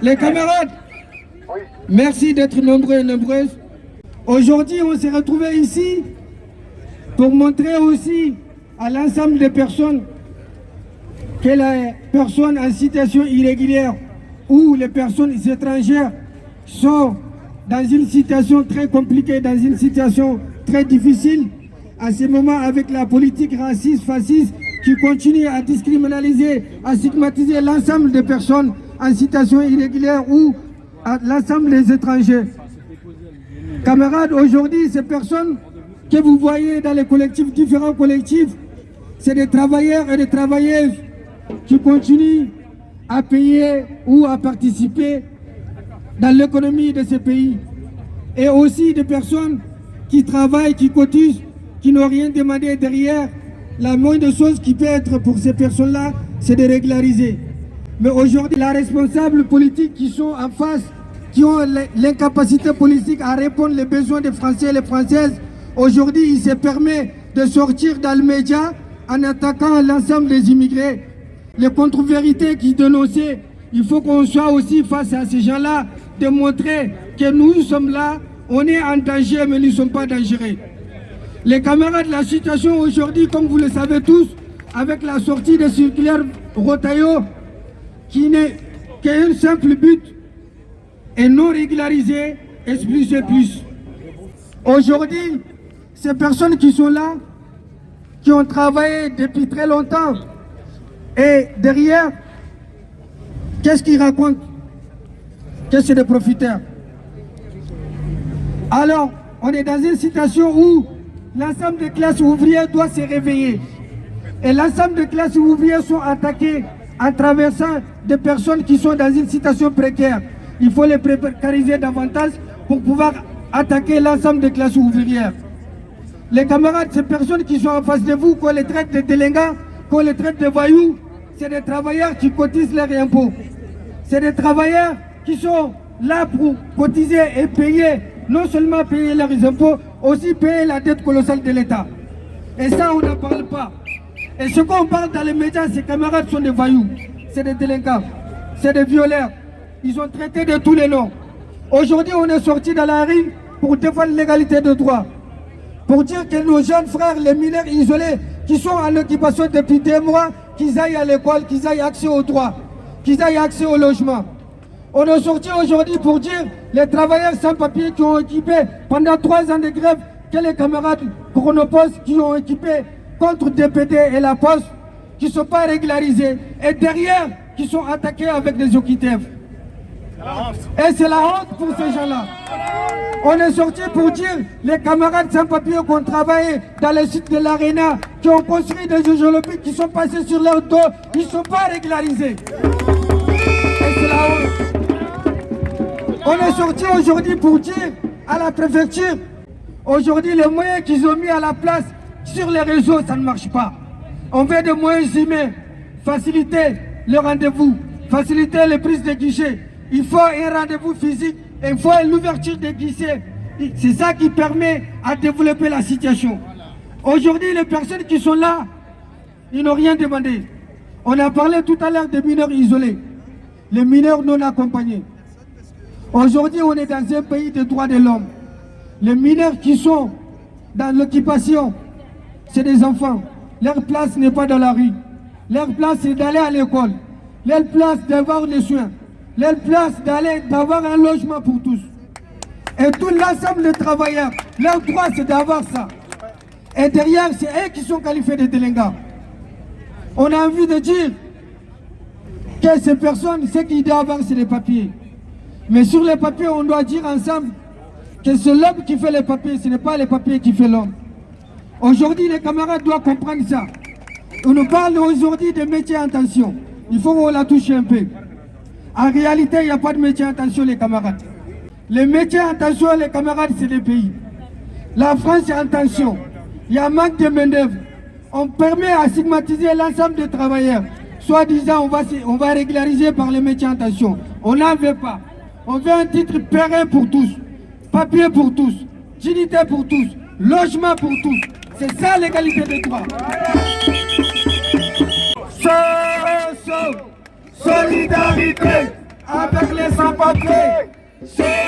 Les camarades, merci d'être nombreux et nombreuses. Aujourd'hui, on s'est retrouvés ici pour montrer aussi à l'ensemble des personnes que les personnes en situation irrégulière ou les personnes étrangères sont dans une situation très compliquée, dans une situation très difficile, en ce moment avec la politique raciste, fasciste, qui continue à discriminaliser, à stigmatiser l'ensemble des personnes en situation irrégulière ou l'ensemble des étrangers. Camarades, aujourd'hui, ces personnes que vous voyez dans les collectifs, différents collectifs, c'est des travailleurs et des travailleuses qui continuent à payer ou à participer dans l'économie de ces pays. Et aussi des personnes qui travaillent, qui cotisent, qui n'ont rien demandé derrière. La moindre chose qui peut être pour ces personnes-là, c'est de régulariser. Mais aujourd'hui, les responsables politiques qui sont en face, qui ont l'incapacité politique à répondre aux besoins des Français et les Françaises, aujourd'hui, il se permet de sortir dans le média en attaquant l'ensemble des immigrés. Les contre-vérités qui dénonçaient, il faut qu'on soit aussi face à ces gens-là, de montrer que nous sommes là, on est en danger, mais nous ne sommes pas dangereux. Les camarades, la situation aujourd'hui, comme vous le savez tous, avec la sortie de circulaire Rotaillot, qui n'est qu'un simple but, et non régularisé, expulser plus. Aujourd'hui, ces personnes qui sont là, qui ont travaillé depuis très longtemps, et derrière, qu'est-ce qu'ils racontent? Que c'est des profiteurs. Alors, on est dans une situation où l'ensemble des classes ouvrières doit se réveiller. Et l'ensemble des classes ouvrières sont attaquées en traversant des personnes qui sont dans une situation précaire. Il faut les précariser davantage pour pouvoir attaquer l'ensemble des classes ouvrières. Les camarades, ces personnes qui sont en face de vous, qu'on les traite de délinquants, qu'on les traite de voyous, c'est des travailleurs qui cotisent leurs impôts. C'est des travailleurs qui sont là pour cotiser et payer, non seulement payer leurs impôts, aussi payer la dette colossale de l'État. Et ça, on n'en parle pas. Et ce qu'on parle dans les médias, ces camarades sont des voyous, c'est des délinquants, c'est des violeurs. Ils ont traité de tous les noms. Aujourd'hui, on est sorti dans la rue pour défendre l'égalité de droit. Pour dire que nos jeunes frères, les mineurs isolés, qui sont en occupation depuis 2 mois, qu'ils aillent à l'école, qu'ils aillent accès aux droits, qu'ils aillent accès au logement. On est sorti aujourd'hui pour dire les travailleurs sans papier qui ont occupé pendant 3 ans de grève, que les camarades Chronopost qui ont occupé contre DPD et la Poste, qui ne sont pas régularisés, et derrière, qui sont attaqués avec des OQTF. Et c'est la honte pour ces gens-là. On est sorti pour dire les camarades sans papier qui ont travaillé dans les sites de l'Arena, qui ont construit des Jeux olympiques, qui sont passés sur leur dos, ils ne sont pas régularisés. Et c'est la honte. On est sorti aujourd'hui pour dire à la préfecture, aujourd'hui les moyens qu'ils ont mis à la place sur les réseaux, ça ne marche pas. On veut des moyens humains, faciliter le rendez-vous, faciliter les prises de guichets. Il faut un rendez-vous physique, il faut l'ouverture des guichets. C'est ça qui permet à développer la situation. Aujourd'hui, les personnes qui sont là, ils n'ont rien demandé. On a parlé tout à l'heure des mineurs isolés, les mineurs non accompagnés. Aujourd'hui, on est dans un pays de droits de l'homme. Les mineurs qui sont dans l'occupation, c'est des enfants. Leur place n'est pas dans la rue. Leur place, c'est d'aller à l'école. Leur place, d'avoir les soins. Leur place, d'avoir un logement pour tous. Et tout l'ensemble des travailleurs, leur droit, c'est d'avoir ça. Et derrière, c'est eux qui sont qualifiés de délinquants. On a envie de dire que ces personnes, ce qu'ils doivent avoir, c'est les papiers. Mais sur les papiers, on doit dire ensemble que c'est l'homme qui fait les papiers, ce n'est pas les papiers qui fait l'homme. Aujourd'hui, les camarades doivent comprendre ça. On nous parle aujourd'hui de métiers en tension. Il faut qu'on la touche un peu. En réalité, il n'y a pas de métier en tension, les camarades. Les métiers en tension, les camarades, c'est des pays. La France est en tension. Il y a un manque de main-d'œuvre. On permet à stigmatiser l'ensemble des travailleurs. Soit disant, on va régulariser par les métiers en tension. On n'en veut pas. On veut un titre périn pour tous. Papier pour tous. Dignité pour tous. Logement pour tous. C'est ça l'égalité des droits. Solidarité avec les sans-papiers.